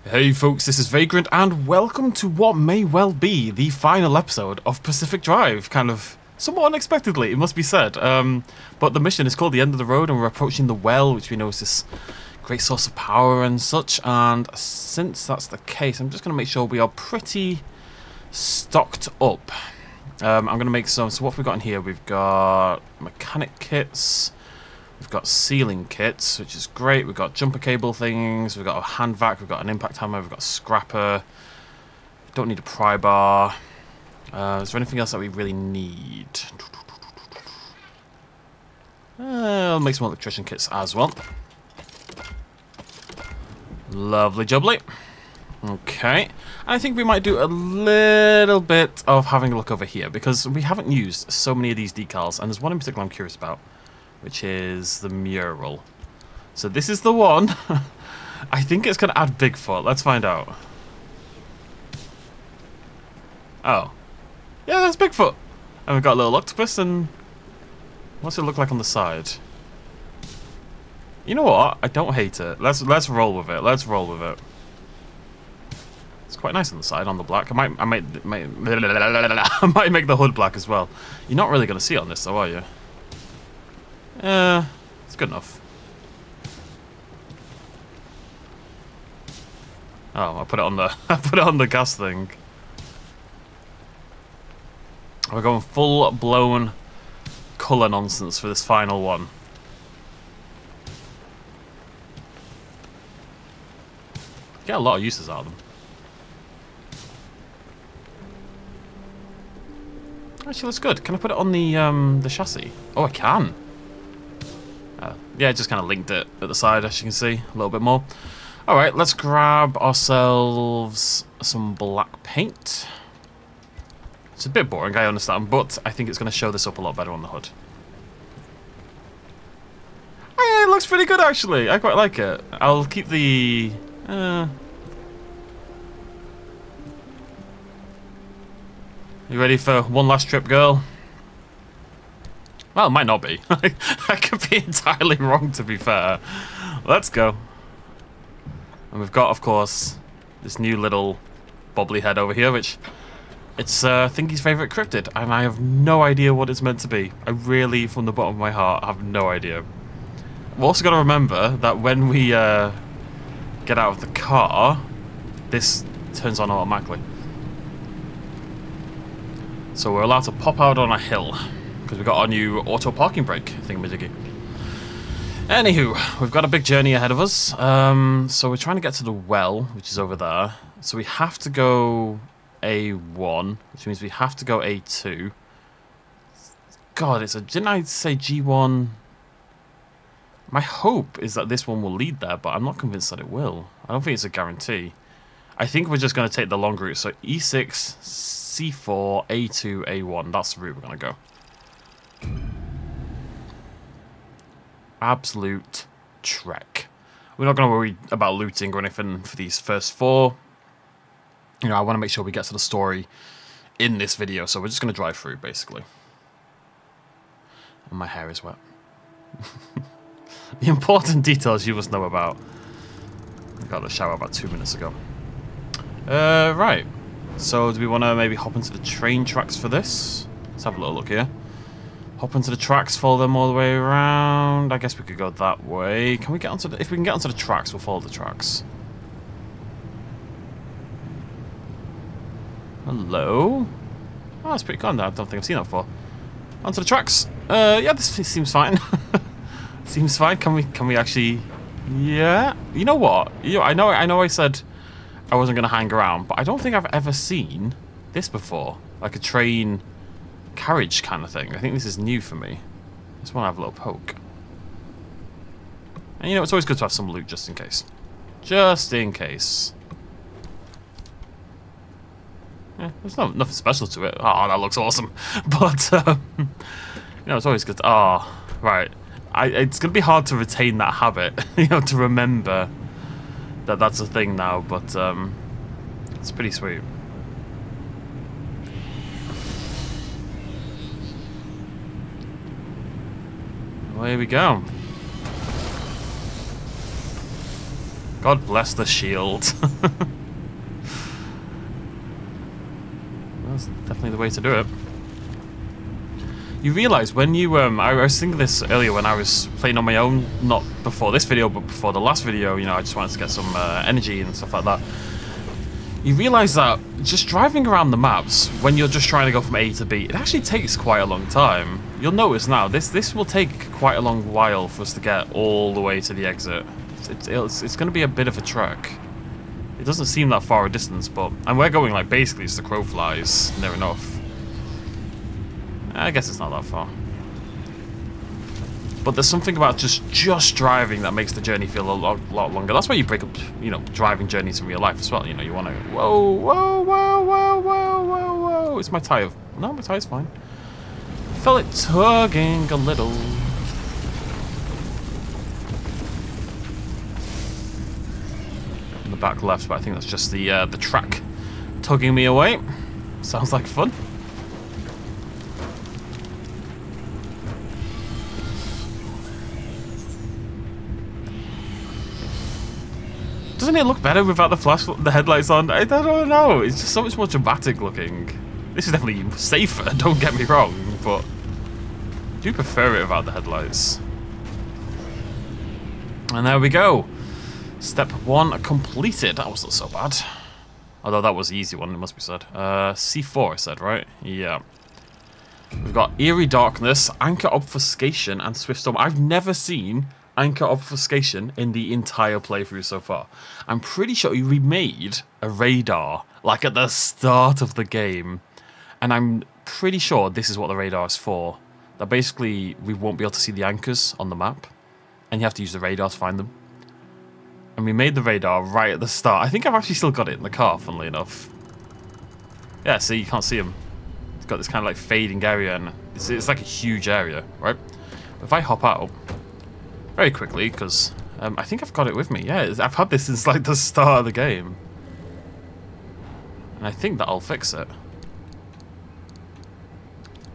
Hey folks, this is Vagrant, and welcome to what may well be the final episode of Pacific Drive. Kind of somewhat unexpectedly, it must be said. But the mission is called The End of the Road, and we're approaching the well, which we know is this great source of power and such. And since that's the case, I'm just going to make sure we are pretty stocked up. I'm going to make some. So what have we got in here? We've got mechanic kits. We've got sealing kits, which is great. We've got jumper cable things. We've got a hand vac. We've got an impact hammer. We've got a scrapper. Don't need a pry bar. Is there anything else that we really need? I'll make some electrician kits as well. Lovely jubbly. Okay. I think we might do a little bit of having a look over here, because we haven't used so many of these decals, and there's one in particular I'm curious about, which is the mural. So this is the one. I think it's going to add Bigfoot. Let's find out. Oh. Yeah, that's Bigfoot. And we've got a little octopus, and what's it look like on the side? You know what? I don't hate it. Let's roll with it. Let's roll with it. It's quite nice on the side, on the black. I might I might make the hood black as well. You're not really going to see it on this though, are you? It's good enough. Oh, I put it on the I put it on the gas thing. We're going full blown colour nonsense for this final one. Get a lot of uses out of them. Actually, that's good. Can I put it on the chassis? Oh, I can. Yeah, just kind of linked it at the side, as you can see, a little bit more. Alright, let's grab ourselves some black paint. It's a bit boring, I understand, but I think it's going to show this up a lot better on the hood. It looks pretty good, actually. I quite like it. I'll keep the... You ready for one last trip, girl? Well, it might not be. I could be entirely wrong, to be fair. Let's go. And we've got, of course, this new little bobbly head over here, which it's Thingy's favourite cryptid, and I have no idea what it's meant to be. I really, from the bottom of my heart, have no idea. We've also got to remember that when we get out of the car, this turns on automatically. So we're allowed to pop out on a hill, because we've got our new auto parking brake thingamajiggy. Anywho, we've got a big journey ahead of us. So we're trying to get to the well, which is over there. So we have to go A1, which means we have to go A2. God, didn't I say G1? My hope is that this one will lead there, but I'm not convinced that it will. I don't think it's a guarantee. I think we're just going to take the long route. So E6, C4, A2, A1. That's the route we're going to go. Absolute trek. We're not going to worry about looting or anything for these first four. You know, I want to make sure we get to the story in this video, so we're just going to drive through, basically. And my hair is wet. The important details you must know about. I got out of the shower about 2 minutes ago. Right. So, do we want to maybe hop into the train tracks for this? Let's have a little look here. Hop into the tracks, follow them all the way around. I guess we could go that way. Can we get onto the... If we can get onto the tracks, we'll follow the tracks. Hello? Oh, that's pretty cool. I don't think I've seen that before. Onto the tracks. Yeah, this seems fine. Seems fine. Can we actually... Yeah. You know what? I know I said I wasn't going to hang around, but I don't think I've ever seen this before. Like a train... carriage kind of thing. I think this is new for me. Just want to have a little poke. And you know, it's always good to have some loot just in case. Just in case. Yeah, there's nothing special to it. Oh, that looks awesome. But, you know, it's always good to... Oh, right. It's going to be hard to retain that habit, you know, to remember that that's a thing now, but it's pretty sweet. Well, here we go. God bless the shield. That's definitely the way to do it. You realise when you, I was thinking this earlier when I was playing on my own, not before this video, but before the last video, you know, I just wanted to get some energy and stuff like that. You realise that just driving around the maps, when you're just trying to go from A to B, it actually takes quite a long time. You'll notice now, this will take quite a long while for us to get all the way to the exit. It's going to be a bit of a trek. It doesn't seem that far a distance, but... And we're going, like, basically as the crow flies, near enough. I guess it's not that far. But there's something about just driving that makes the journey feel a lot longer. That's why you break up, you know, driving journeys in real life as well. You know, you want to... Whoa, whoa, whoa, whoa, whoa, whoa, whoa. It's my tyre. No, my tyre's fine. I felt it tugging a little. In the back left, but I think that's just the track tugging me away. Sounds like fun. Doesn't it look better without the headlights on? I don't know. It's just so much more dramatic looking. This is definitely safer, don't get me wrong, but I do prefer it without the headlights. And there we go. Step 1 completed. That wasn't so bad. Although that was the easy one, it must be said. C4 I said, right? Yeah. We've got Eerie Darkness, Anchor Obfuscation, and Swift Storm. I've never seen Anchor Obfuscation in the entire playthrough so far. I'm pretty sure we made a radar, like at the start of the game. And I'm pretty sure this is what the radar is for. That basically, we won't be able to see the anchors on the map. And you have to use the radar to find them. And we made the radar right at the start. I think I've actually still got it in the car, funnily enough. Yeah, see, you can't see them. It's got this kind of like fading area, and it's like a huge area, right? If I hop out very quickly, because I think I've got it with me. Yeah, I've had this since like the start of the game. And I think that'll fix it.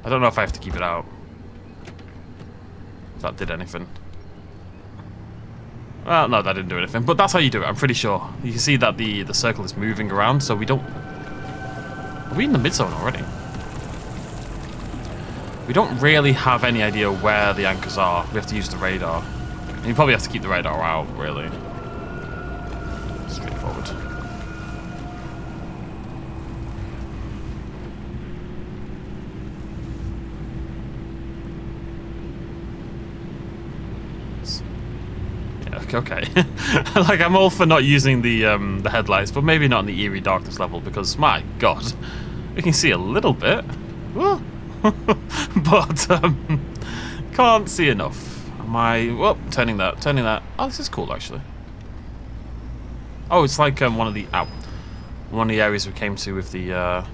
I don't know if I have to keep it out. If that did anything. Well, no, that didn't do anything. But that's how you do it, I'm pretty sure. You can see that the circle is moving around, so we don't... Are we in the mid-zone already? We don't really have any idea where the anchors are. We have to use the radar. And you probably have to keep the radar out, really. Straightforward. Yeah, okay. Like, I'm all for not using the headlights, but maybe not on the Eerie Darkness level, because, my god, we can see a little bit. But, can't see enough. Am I... Whoop, turning that. Oh, this is cool, actually. Oh, it's like one of the... Ow. One of the areas we came to with the... to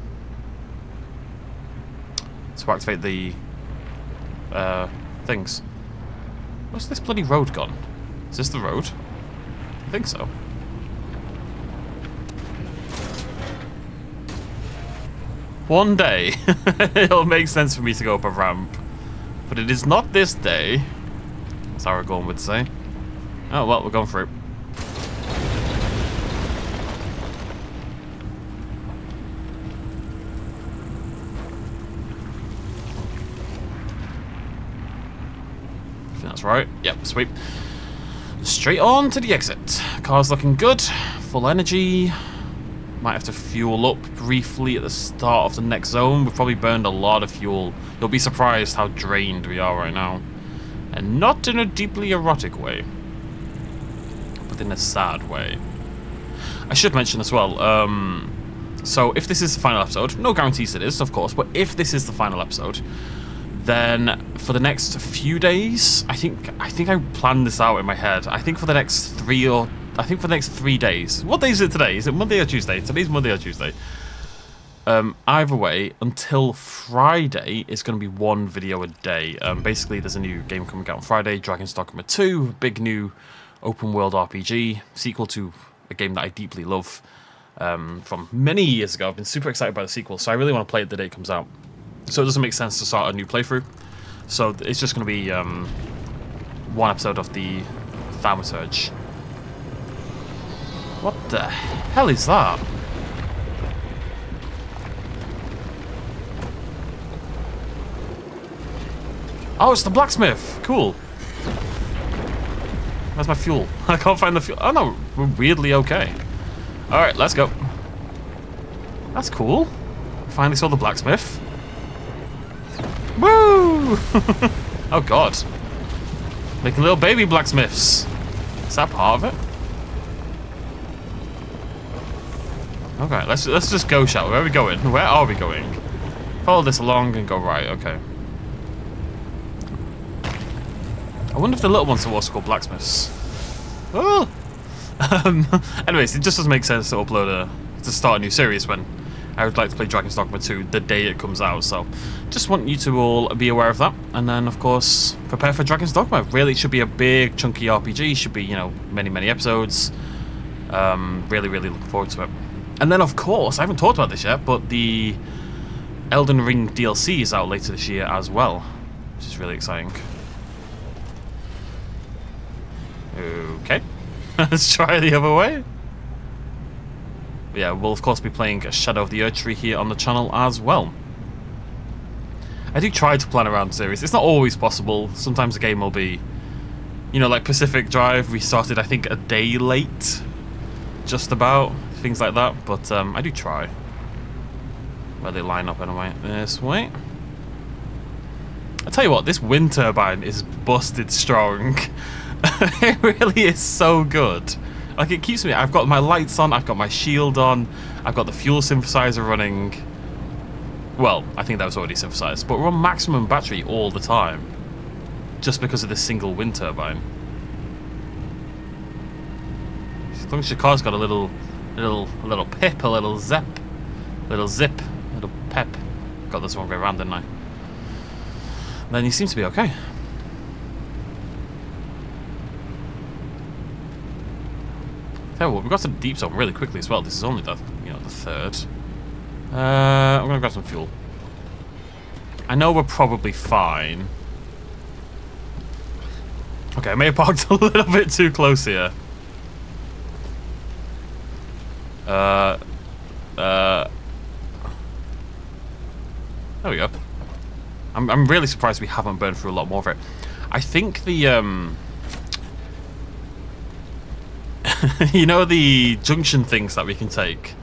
activate the... things. Where's this bloody road gone? Is this the road? I think so. One day, it'll make sense for me to go up a ramp. But it is not this day, as Aragorn would say. Oh, well, we're going for it. I think that's right. Yep, sweet. Straight on to the exit. Car's looking good. Full energy. Might have to fuel up briefly at the start of the next zone. We've probably burned a lot of fuel. You'll be surprised how drained we are right now. And not in a deeply erotic way. But in a sad way. I should mention as well, so if this is the final episode, no guarantees it is, of course, but if this is the final episode, then for the next few days, I think I planned this out in my head. I think for the next 3 days. What day is it today? Is it Monday or Tuesday? Today's Monday or Tuesday. Either way, until Friday, it's going to be one video a day. Basically, there's a new game coming out on Friday, Dragon's Dogma 2, big new open world RPG, sequel to a game that I deeply love from many years ago. I've been super excited by the sequel, so I really want to play it the day it comes out. So it doesn't make sense to start a new playthrough. So it's just going to be one episode of the Thaumaturge. What the hell is that? Oh, it's the blacksmith. Cool. Where's my fuel? I can't find the fuel. Oh no, we're weirdly okay. Alright, let's go. That's cool. Finally saw the blacksmith. Woo! Oh god. Making little baby blacksmiths. Is that part of it? Okay, let's just go, shall we? Where are we going? Where are we going? Follow this along and go right, okay. I wonder if the little ones are also called blacksmiths. Oh! Anyways, it just doesn't make sense to upload to start a new series when I would like to play Dragon's Dogma 2 the day it comes out, so just want you to all be aware of that, and then of course prepare for Dragon's Dogma. Really, it should be a big chunky RPG, should be, you know, many episodes. Really looking forward to it. And then of course, I haven't talked about this yet, but the Elden Ring DLC is out later this year as well, which is really exciting. Okay, let's try the other way. Yeah, we'll of course be playing Shadow of the Erdtree here on the channel as well. I do try to plan around the series. It's not always possible. Sometimes the game will be, you know, like Pacific Drive, we started I think a day late, just about, things like that, but I do try. Where they line up anyway, this way. I tell you what, this wind turbine is busted strong. It really is so good. Like, it keeps me, I've got my lights on, I've got my shield on, I've got the fuel synthesizer running. Well, I think that was already synthesized, but we're on maximum battery all the time, just because of this single wind turbine. As long as your car's got a little pip, a little zip, little pep. Got this one going around, didn't I? Then you seem to be okay. Well, we got to the deep zone really quickly as well. This is only the, you know, the third. I'm gonna grab some fuel. I know we're probably fine. Okay, I may have parked a little bit too close here. There we go. I'm really surprised we haven't burned through a lot more of it. I think the you know, the junction things that we can take,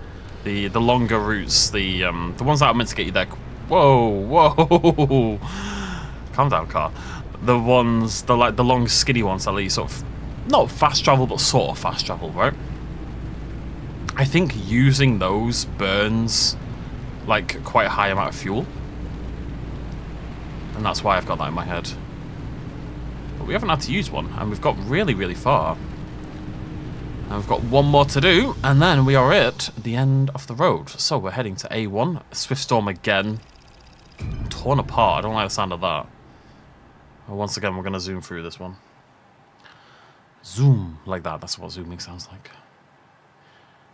the longer routes, the ones that are meant to get you there. Whoa! Calm down, car. The ones, the long skinny ones that let you sort of not fast travel, but sort of fast travel, right? I think using those burns like quite a high amount of fuel, and that's why I've got that in my head. But we haven't had to use one, and we've got really far. And we've got one more to do, and then we are at the end of the road. So we're heading to A1. Swift Storm again. Torn apart. I don't like the sound of that. Well, once again, we're going to zoom through this one. Zoom. Like that. That's what zooming sounds like.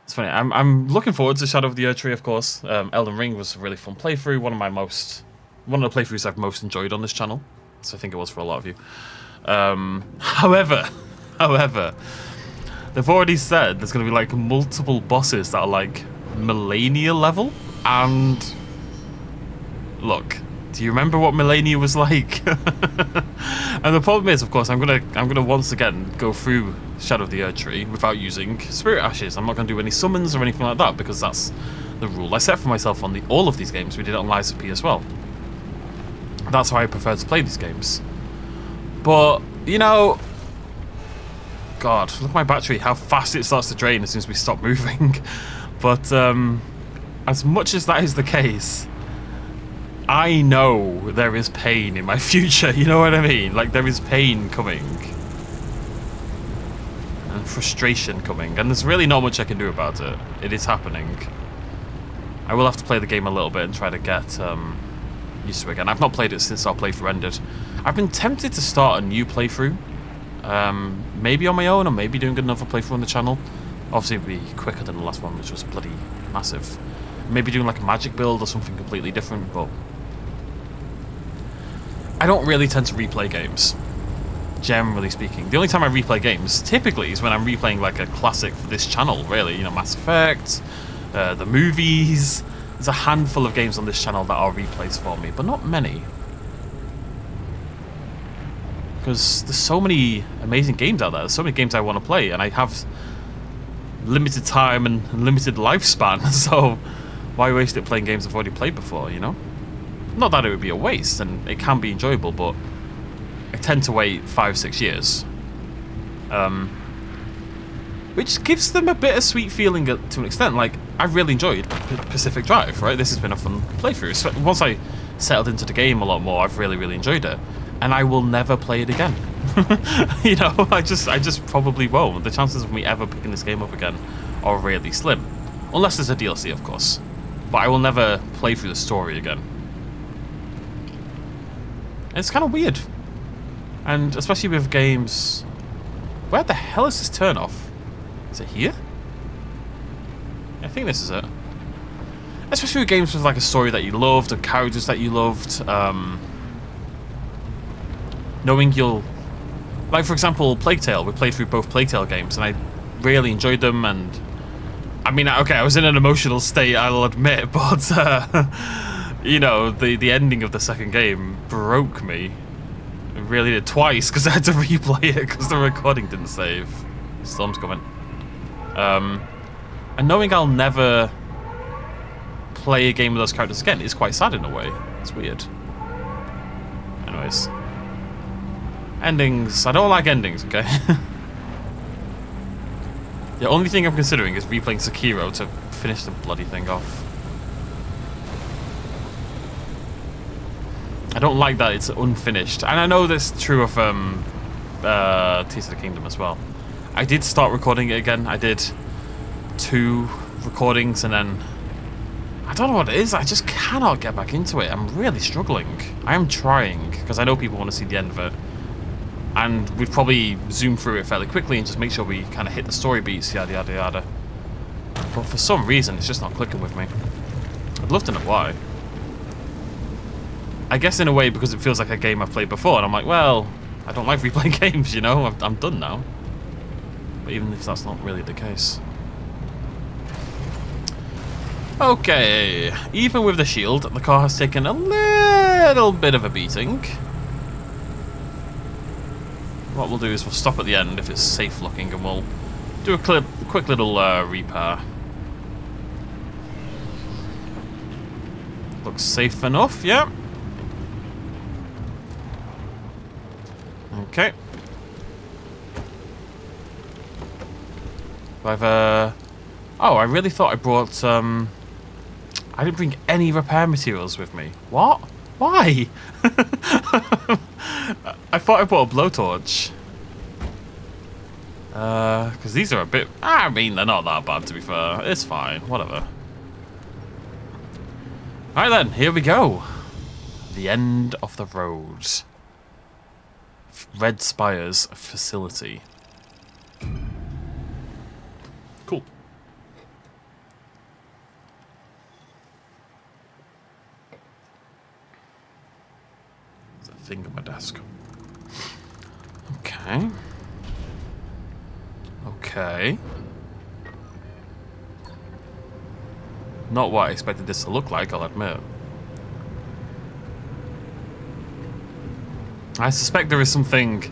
It's funny. I'm looking forward to Shadow of the Erdtree, of course. Elden Ring was a really fun playthrough. One of the playthroughs I've most enjoyed on this channel. So I think it was for a lot of you. However, they've already said there's going to be like multiple bosses that are like Millennia level, and look, do you remember what Millennia was like? And the problem is, of course, I'm gonna once again go through Shadow of the Erdtree without using Spirit Ashes. I'm not going to do any summons or anything like that because that's the rule I set for myself on all of these games. We did it on Lies of P as well. That's how I prefer to play these games. But you know, God, look at my battery, how fast it starts to drain as soon as we stop moving. But as much as that is the case, I know there is pain in my future, you know what I mean? Like, there is pain coming. And frustration coming. And there's really not much I can do about it. It is happening. I will have to play the game a little bit and try to get used to it again. I've not played it since our playthrough ended. I've been tempted to start a new playthrough. Maybe on my own, or maybe doing another playthrough on the channel. Obviously it would be quicker than the last one, which was bloody massive. Maybe doing like a magic build or something completely different, but I don't really tend to replay games. generally speaking. The only time I replay games, typically, is when I'm replaying like a classic for this channel, really. You know, Mass Effect, the movies. There's a handful of games on this channel that are replays for me, but not many. Because there's so many amazing games out there. There's so many games I want to play, and I have limited time and limited lifespan, so why waste it playing games I've already played before, you know? Not that it would be a waste, and it can be enjoyable, but I tend to wait 5-6 years. Which gives them a bittersweet feeling to an extent. Like, I've really enjoyed Pacific Drive, right? This has been a fun playthrough. So once I settled into the game a lot more, I've really, really enjoyed it. And I will never play it again. You know, I just probably won't. The chances of me ever picking this game up again are really slim. Unless there's a DLC, of course. But I will never play through the story again. It's kind of weird. And especially with games... Where the hell is this turn off? Is it here? I think this is it. Especially with games with like a story that you loved, or characters that you loved. Knowing you'll... Like, for example, Plague Tale. We played through both Plague Tale games, and I really enjoyed them, and... I mean, okay, I was in an emotional state, I'll admit, but... you know, the ending of the second game broke me. It really did, twice, because I had to replay it, because the recording didn't save. Storm's coming. And knowing I'll never play a game with those characters again is quite sad in a way. It's weird. Anyways. Endings. I don't like endings, okay? The only thing I'm considering is replaying Sekiro to finish the bloody thing off. I don't like that it's unfinished. And I know that's true of Tears of the Kingdom as well. I did start recording it again. I did 2 recordings and then... I don't know what it is. I just cannot get back into it. I'm really struggling. I am trying, because I know people want to see the end of it. And we'd probably zoom through it fairly quickly and just make sure we kind of hit the story beats, yada yada yada. But for some reason, it's just not clicking with me. I'd love to know why. I guess in a way because it feels like a game I've played before, and I'm like, well, I don't like replaying games, you know? I'm done now. But even if that's not really the case. Okay, even with the shield, the car has taken a little bit of a beating. What we'll do is we'll stop at the end if it's safe looking, and we'll do a quick little repair. Looks safe enough, yeah. Okay. I've oh, I really thought I brought I didn't bring any repair materials with me. What? Why? I thought I brought a blowtorch. Because these are a bit... I mean, they're not that bad, to be fair. It's fine. Whatever. Alright then, here we go. The end of the road. Red Spire's facility. Cool. There's a thing on my desk. Okay. Okay. Not what I expected this to look like, I'll admit. I suspect there is something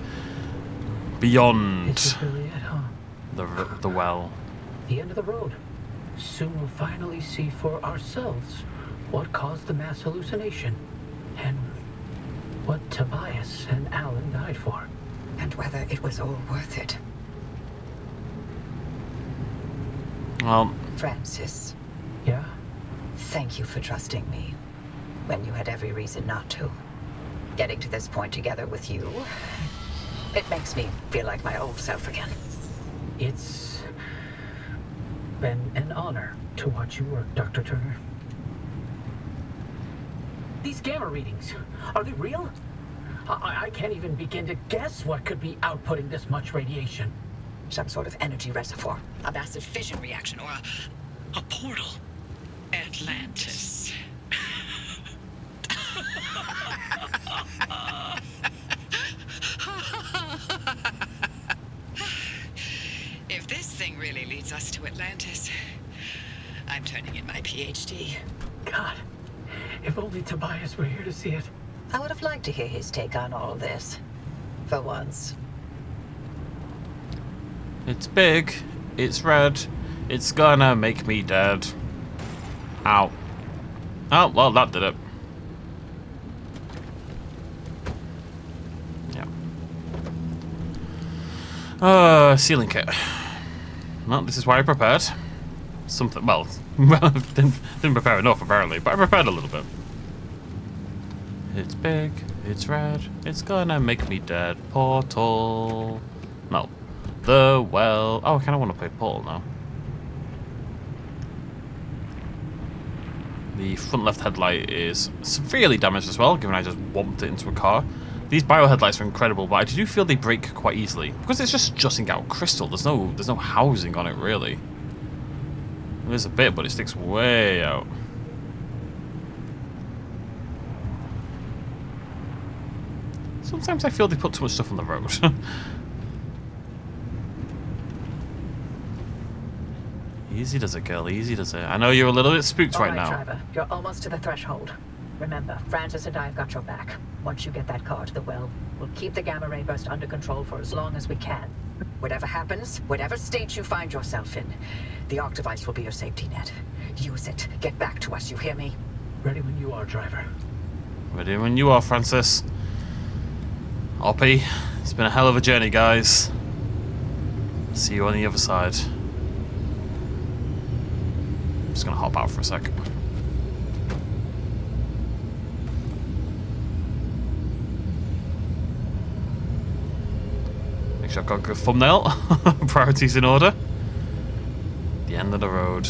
beyond This is really it, huh? the well. The end of the road. Soon we'll finally see for ourselves what caused the mass hallucination and what Tobias and Alan died for. And whether it was all worth it. Well, Francis, Yeah? thank you for trusting me when you had every reason not to. Getting to this point together with you, it makes me feel like my old self again. It's been an honor to watch you work, Dr. Turner. These gamma readings, are they real? I can't even begin to guess what could be outputting this much radiation. Some sort of energy reservoir, a massive fission reaction, or A portal. Atlantis. brings us to Atlantis. I'm turning in my PhD. God, if only Tobias were here to see it. I would have liked to hear his take on all this. For once. It's big. It's red. It's gonna make me dead. Ow. Oh, well, that did it. Yeah. Sealing kit. Well, this is why I prepared. Something, well, didn't prepare enough apparently, but I prepared a little bit. It's big, it's red, it's gonna make me dead. Portal. No. The well. Oh, I kind of want to play Portal now. The front left headlight is severely damaged as well, given I just whomped it into a car. These bio headlights are incredible, but I do feel they break quite easily because it's just jutting out crystal. There's no housing on it really. There's a bit, but it sticks way out. Sometimes I feel they put too much stuff on the road. Easy does it, girl. Easy does it. I know you're a little bit spooked right now. Driver, you're almost to the threshold. Remember, Francis and I have got your back. Once you get that car to the well, we'll keep the gamma ray burst under control for as long as we can. Whatever happens, whatever state you find yourself in, the arc device will be your safety net. Use it. Get back to us, you hear me? Ready when you are, driver. Ready when you are, Francis. Oppie, it's been a hell of a journey, guys. See you on the other side. I'm just gonna hop out for a sec. Make sure I've got a good thumbnail. Priorities in order. The end of the road.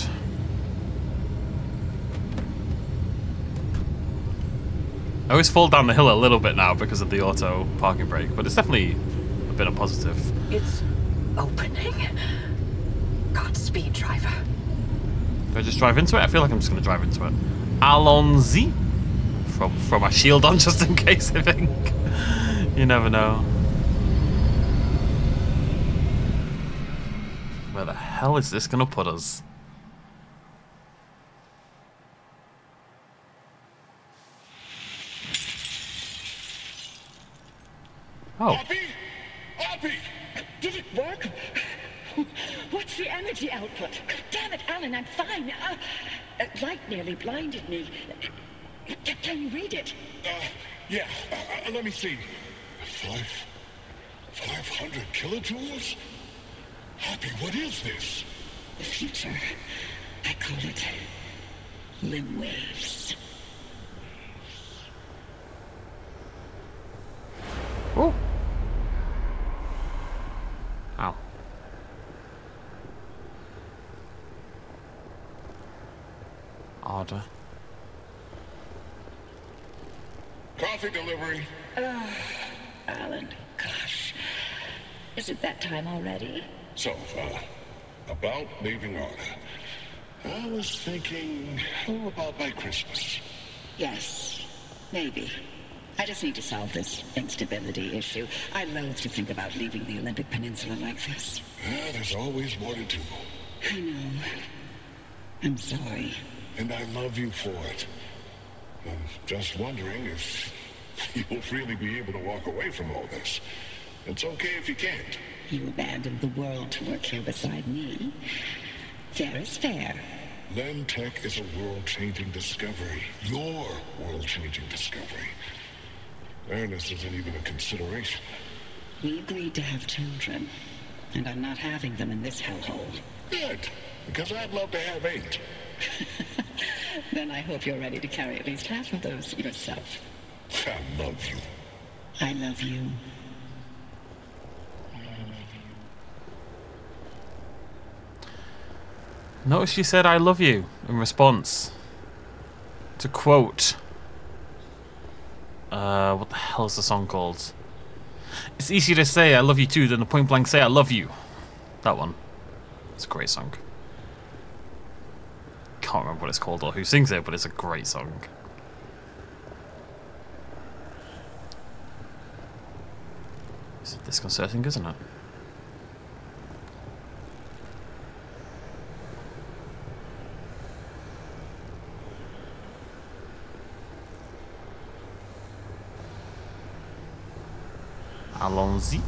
I always fall down the hill a little bit now because of the auto parking brake, but it's definitely a bit of positive. It's opening. Godspeed, driver. Do I just drive into it? I feel like I'm just going to drive into it. Allons-y. Throw my shield on just in case, I think. You never know. Where the hell is this going to put us? Oh. Oppie! Did it work? What's the energy output? Damn it, Alan, I'm fine. Light nearly blinded me. Can you read it? Yeah. Let me see. 500 kilojoules? Oppie, what is this? The future. I call it limb waves. Oh. Ow. Order. Coffee delivery. Alan, gosh. Is it that time already? So, about leaving order. I was thinking, how about by Christmas? Yes, maybe. I just need to solve this instability issue. I loathe to think about leaving the Olympic Peninsula like this. There's always more to do. I know. I'm sorry. And I love you for it. I'm just wondering if you'll really be able to walk away from all this. It's okay if you can't. You abandoned the world to work here beside me. Fair is fair. Lem Tech is a world-changing discovery. Your world-changing discovery. Fairness isn't even a consideration. We agreed to have children, and I'm not having them in this hellhole. Good, because I'd love to have 8. Then I hope you're ready to carry at least half of those yourself. I love you. I love you. Notice she said I love you in response to quote what the hell is the song called? It's easier to say I love you too than to point blank say I love you. That one. It's a great song. Can't remember what it's called or who sings it, but it's a great song. It's disconcerting, isn't it? Allons-y.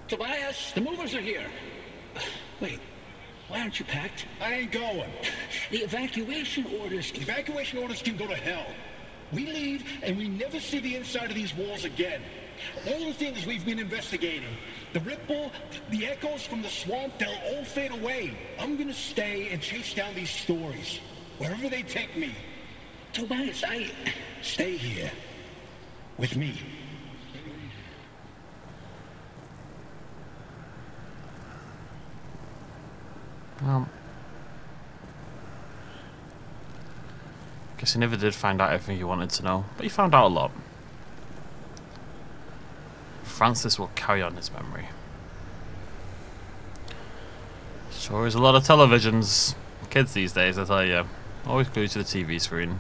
Tobias, the movers are here. Wait, why aren't you packed? I ain't going. The evacuation orders... Evacuation orders can go to hell. We leave, and we never see the inside of these walls again. All the things we've been investigating, the ripple, the echoes from the swamp, they'll all fade away. I'm gonna stay and chase down these stories, wherever they take me. Tobias, Stay here. With me. Guess you never did find out everything you wanted to know, but you found out a lot. Francis will carry on his memory. Sure is a lot of televisions. Kids these days, I tell you. Always glued to the TV screen.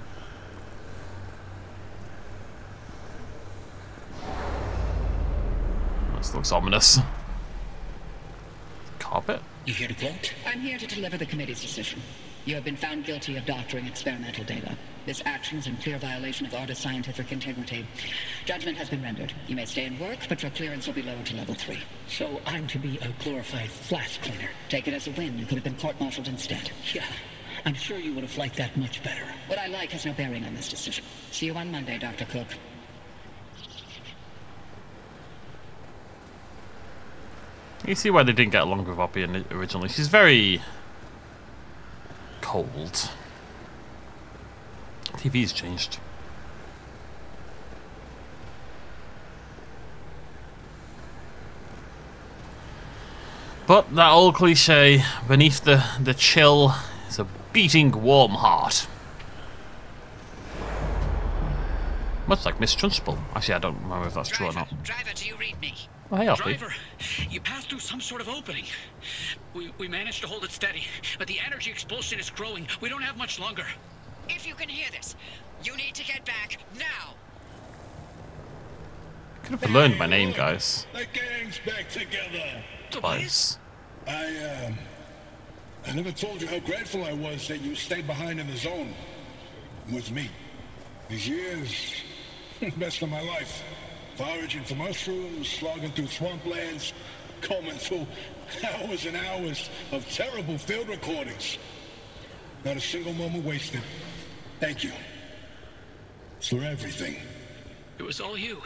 This looks ominous. Carpet? you here to vote? I'm here to deliver the committee's decision. You have been found guilty of doctoring experimental data. This action is in clear violation of Arda's scientific integrity. Judgment has been rendered. You may stay and work, but your clearance will be lowered to level 3. So I'm to be a glorified flash cleaner. Take it as a win. You could have been court-martialed instead. Yeah, I'm sure you would have liked that much better. What I like has no bearing on this decision. See you on Monday, Dr. Cook. You see why they didn't get along with Oppie originally. She's very cold. TV's changed. But that old cliche, beneath the chill is a beating warm heart. Much like Miss Trunchbull. Actually, I don't remember if that's true or not. Driver, do you read me? Oh, hey, Oppie. Driver, you passed through some sort of opening. We managed to hold it steady, but the energy expulsion is growing. We don't have much longer. If you can hear this, you need to get back now. Could have learned my name, guys. The gang's back together. Twice. I never told you how grateful I was that you stayed behind in the zone with me. These years, best of my life. Foraging for mushrooms, slogging through swamplands, combing through hours and hours of terrible field recordings. Not a single moment wasted. Thank you. For everything. It was all you.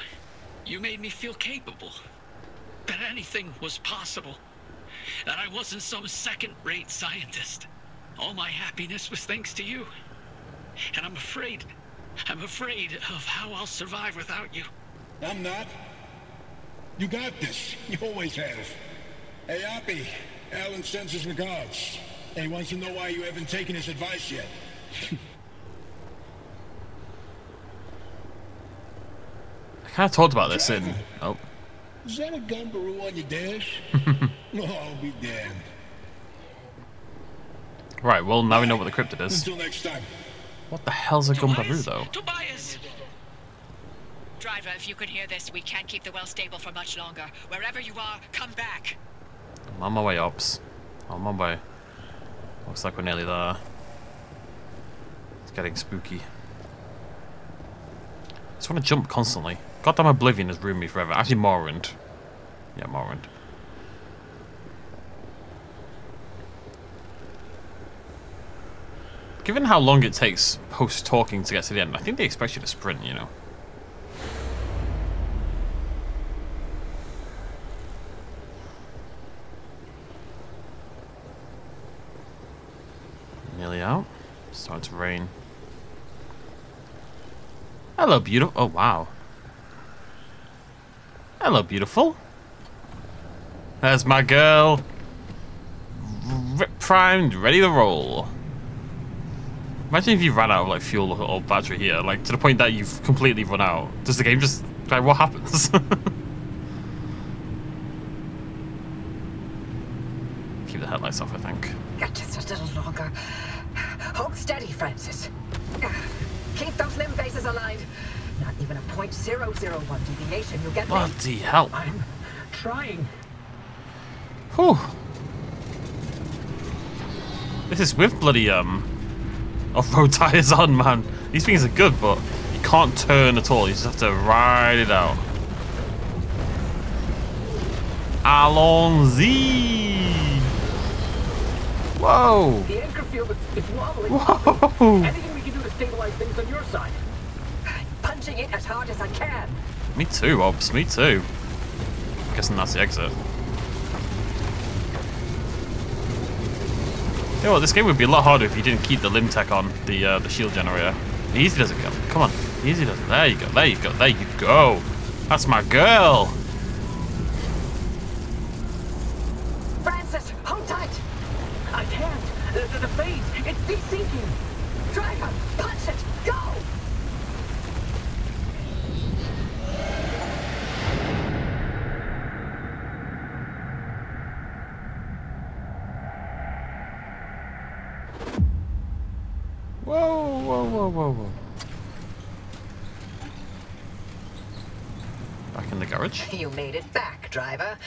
You made me feel capable. That anything was possible. That I wasn't some second-rate scientist. All my happiness was thanks to you. And I'm afraid of how I'll survive without you. I'm not. You got this. You always have. Hey, Oppie. Alan sends his regards. And he wants to know why you haven't taken his advice yet. I kind of talked about this in... Oh. Is that a gumbaroo on your dash? No, I'll be damned. Right, well, now we know what the cryptid is. Until next time. What the hell's a gumbaroo, though? Tobias! Driver, if you can hear this, we can't keep the well stable for much longer. Wherever you are, come back. I'm on my way, Ops. I'm on my way. Looks like we're nearly there. It's getting spooky. I just want to jump constantly. Goddamn Oblivion has ruined me forever. Actually, Morrowind. Yeah, Morrowind. Given how long it takes post-talking to get to the end, I think they expect you to sprint, you know. Nearly out. Starting to rain. Hello, beautiful. Oh, wow. Hello, beautiful. There's my girl. Primed, ready to roll. Imagine if you ran out of like fuel or battery here, like to the point that you've completely run out. Does the game just like what happens? Keep the headlights off, I think. Just a little longer. Hold steady, Francis. Keep those limb bases aligned. Not even a 0.001 deviation. You get me? Bloody hell. I'm trying. Whew. This is with bloody off-road tires on, man. These things are good, but you can't turn at all. You just have to ride it out. Allons-y! Whoa! The anchor field is wobbling. Whoa! Anything we can do to stabilize things on your side? I'm punching it as hard as I can. Me too, Obs. Me too. Guessing that's the exit. You know what? This game would be a lot harder if you didn't keep the limb tech on the shield generator. Easy does it go. Come on. Easy does it. There you go. There you go. There you go. That's my girl. Francis, hold tight. I can't. The phase, it's desyncing. Driver, punch it. Go. Whoa, whoa, whoa, whoa, whoa. Back in the garage. You made it back, driver.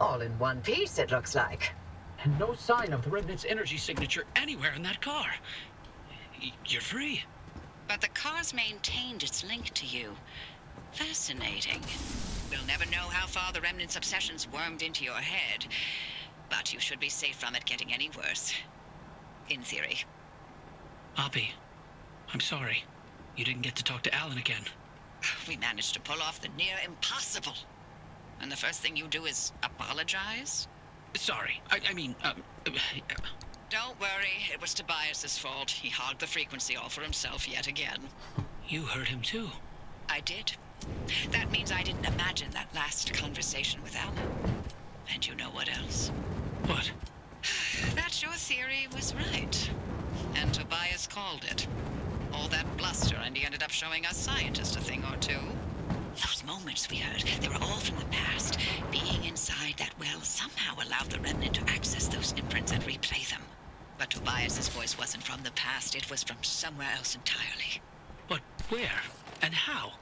All in one piece, it looks like. And no sign of the Remnant's energy signature anywhere in that car. You're free. But the car's maintained its link to you. Fascinating. We'll never know how far the Remnant's obsessions wormed into your head. But you should be safe from it getting any worse. In theory. Oppie, I'm sorry. You didn't get to talk to Alan again. We managed to pull off the near impossible. And the first thing you do is apologize? Sorry. I mean, Don't worry, it was Tobias's fault. He hogged the frequency all for himself yet again. You heard him too. I did. That means I didn't imagine that last conversation with Alan. And you know what else? What? That your theory was right. And Tobias called it. All that bluster, and he ended up showing us scientists a thing or two. Those moments we heard, they were all from the past. Being inside that well somehow allowed the Remnant to access those imprints and replay them. But Tobias's voice wasn't from the past, it was from somewhere else entirely. But where? And how?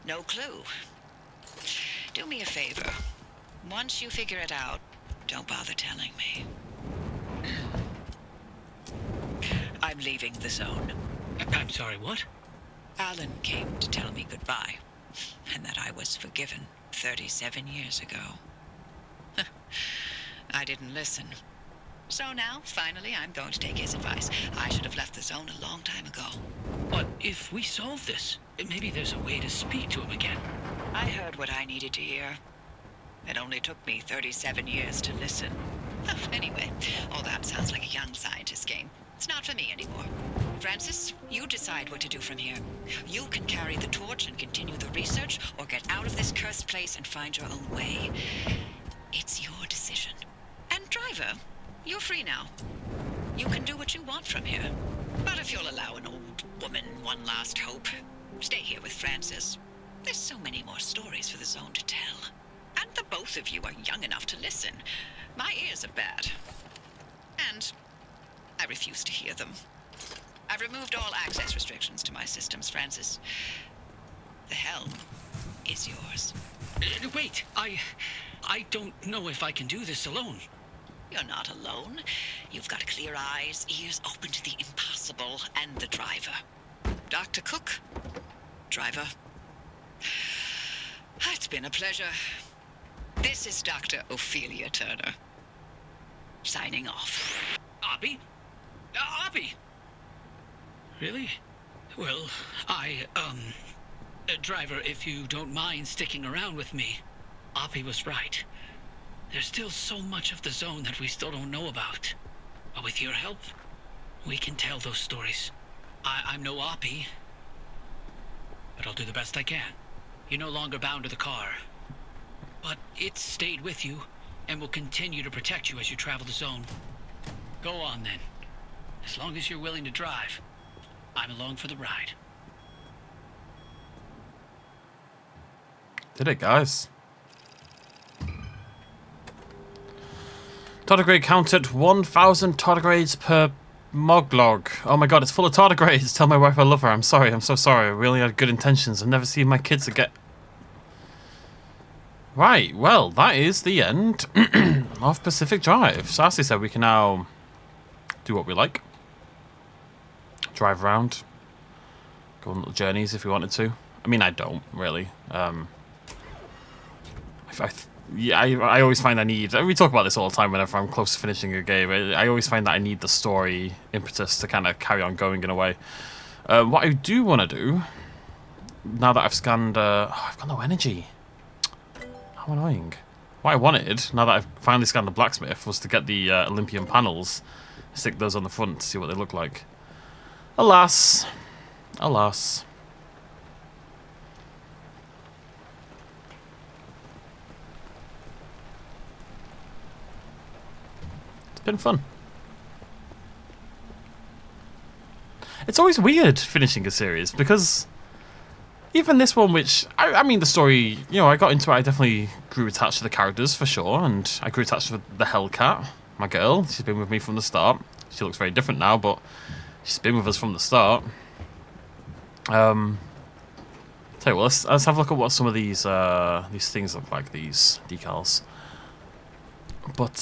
No clue. Do me a favor. Once you figure it out, don't bother telling me. I'm leaving the zone. I'm sorry, what? Alan came to tell me goodbye, and that I was forgiven 37 years ago. I didn't listen. So now, finally, I'm going to take his advice. I should have left the zone a long time ago. But if we solve this, maybe there's a way to speak to him again. I heard what I needed to hear. It only took me 37 years to listen. Anyway, all that sounds like a young scientist game. It's not for me anymore. Francis, you decide what to do from here. You can carry the torch and continue the research, or get out of this cursed place and find your own way. It's your decision. And driver, you're free now. You can do what you want from here. But if you'll allow an old woman one last hope, stay here with Francis. There's so many more stories for the zone to tell. And the both of you are young enough to listen. My ears are bad. And I refuse to hear them. I've removed all access restrictions to my systems, Francis. The helm is yours. Wait, I don't know if I can do this alone. You're not alone. You've got clear eyes, ears open to the impossible, and the driver. Dr. Cook, driver. It's been a pleasure. This is Dr. Ophelia Turner. Signing off. Oppie? Oppie! Really? Well, driver, if you don't mind sticking around with me, Oppie was right. There's still so much of the zone that we still don't know about. But with your help, we can tell those stories. I'm no Oppie, but I'll do the best I can. You're no longer bound to the car, but it's stayed with you and will continue to protect you as you travel the zone. Go on then. As long as you're willing to drive, I'm along for the ride. Did it, guys? Tardigrade count at 1,000 tardigrades per moglog. Oh my god, it's full of tardigrades. Tell my wife I love her. I'm sorry, I'm so sorry. I really had good intentions. I've never seen my kids again. Right, well, that is the end of Pacific Drive. So as I said, we can now do what we like. Drive around. Go on little journeys if we wanted to. I mean, I don't really. I always find I need. We talk about this all the time whenever I'm close to finishing a game. I always find that I need the story impetus to kind of carry on going in a way. What I do want to do, now that I've scanned... I've got no energy. How annoying. What I wanted, now that I've finally scanned the blacksmith, was to get the Olympian panels, stick those on the front to see what they look like. Alas. Alas. It's been fun. It's always weird finishing a series, because even this one, which, I mean, the story, you know, I got into it, I definitely grew attached to the characters, for sure, and I grew attached to the Hellcat, my girl. She's been with me from the start. She looks very different now, but she's been with us from the start. Tell you what, let's have a look at what some of these things look like, these decals. But,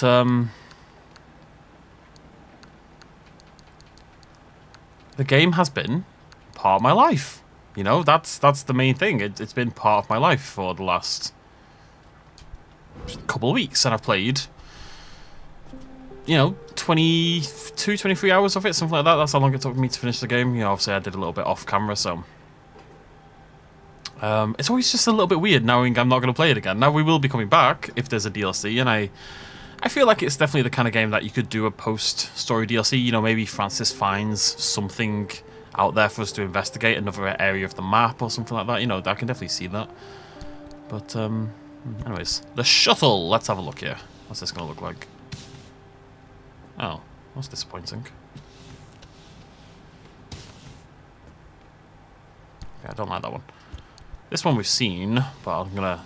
the game has been part of my life. You know, that's the main thing. It's been part of my life for the last couple of weeks, and I've played, you know, 22, 23 hours of it, something like that. That's how long it took me to finish the game. You know, obviously I did a little bit off camera, so it's always just a little bit weird knowing I'm not going to play it again. Now, we will be coming back if there's a DLC, and I feel like it's definitely the kind of game that you could do a post-story DLC. You know, maybe Francis finds something out there for us to investigate, another area of the map or something like that. You know, I can definitely see that. But, anyways, the shuttle. Let's have a look here. What's this going to look like? Oh, that's disappointing. Yeah, I don't like that one. This one we've seen, but I'm going to...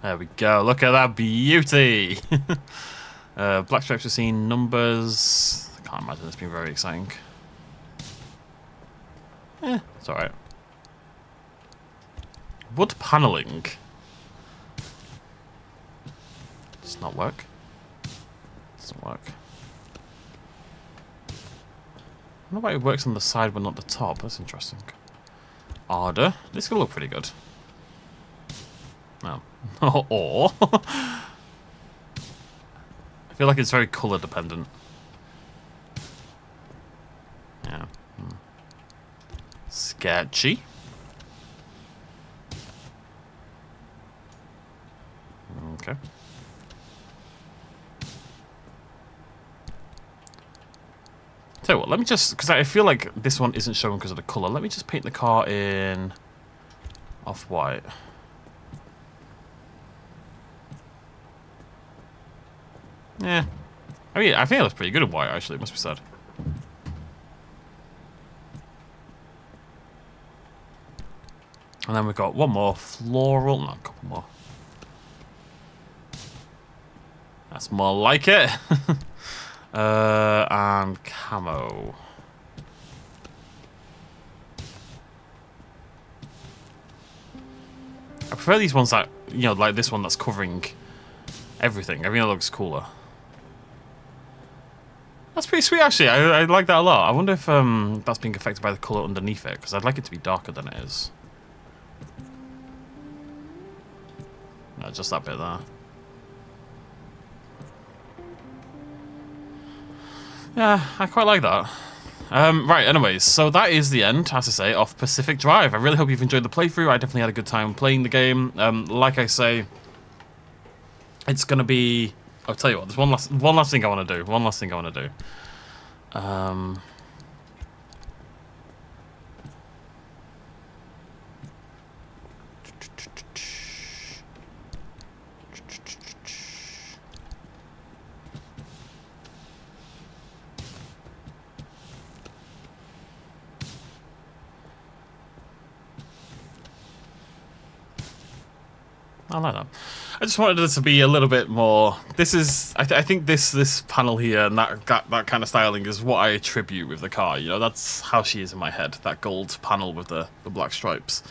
There we go. Look at that beauty. Black stripes we've seen. Numbers. I can't imagine this being very exciting. It's alright. Wood paneling. Does not work. Doesn't work. I don't know why it works on the side but not the top. That's interesting. Ardor. This could look pretty good. No. Or I feel like it's very colour dependent. Yeah. Sketchy. Okay. Tell you what, let me just, because I feel like this one isn't showing because of the colour. Let me just paint the car in off-white. Yeah. I mean, I think it looks pretty good in white, actually, it must be said. And then we've got one more floral, no, a couple more. That's more like it. And camo. I prefer these ones that, you know, like this one that's covering everything. Everything looks cooler. That's pretty sweet, actually. I like that a lot. I wonder if that's being affected by the colour underneath it, because I'd like it to be darker than it is. No, just that bit there. Yeah, I quite like that. Right, anyways, so that is the end, as I say, of Pacific Drive. I really hope you've enjoyed the playthrough. I definitely had a good time playing the game. Like I say, it's going to be... I'll tell you what, there's one last thing I want to do. One last thing I want to do. I like that. I just wanted it to be a little bit more. This is, I think this panel here and that kind of styling is what I attribute with the car. You know, that's how she is in my head. That gold panel with the black stripes.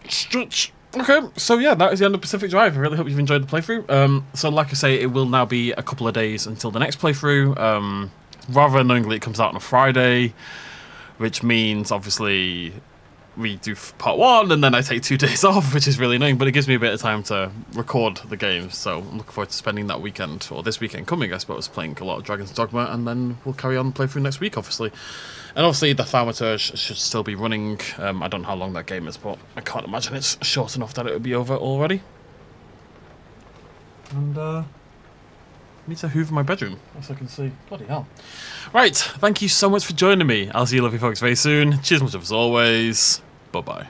Stretch. Okay, so yeah, that is the end of Pacific Drive. I really hope you've enjoyed the playthrough. So like I say, it will now be a couple of days until the next playthrough. Rather annoyingly, it comes out on a Friday, which means obviously we do part 1 and then I take 2 days off, which is really annoying, but it gives me a bit of time to record the game, so I'm looking forward to spending that weekend, or this weekend coming I suppose, playing a lot of Dragon's Dogma, and then we'll carry on the playthrough next week obviously. And obviously the Thaumaturge should still be running. I don't know how long that game is, but I can't imagine it's short enough that it would be over already. And I need to hoover my bedroom, as I can see. Bloody hell. Right, thank you so much for joining me. I'll see you lovely folks very soon. Cheers much as always. Bye-bye.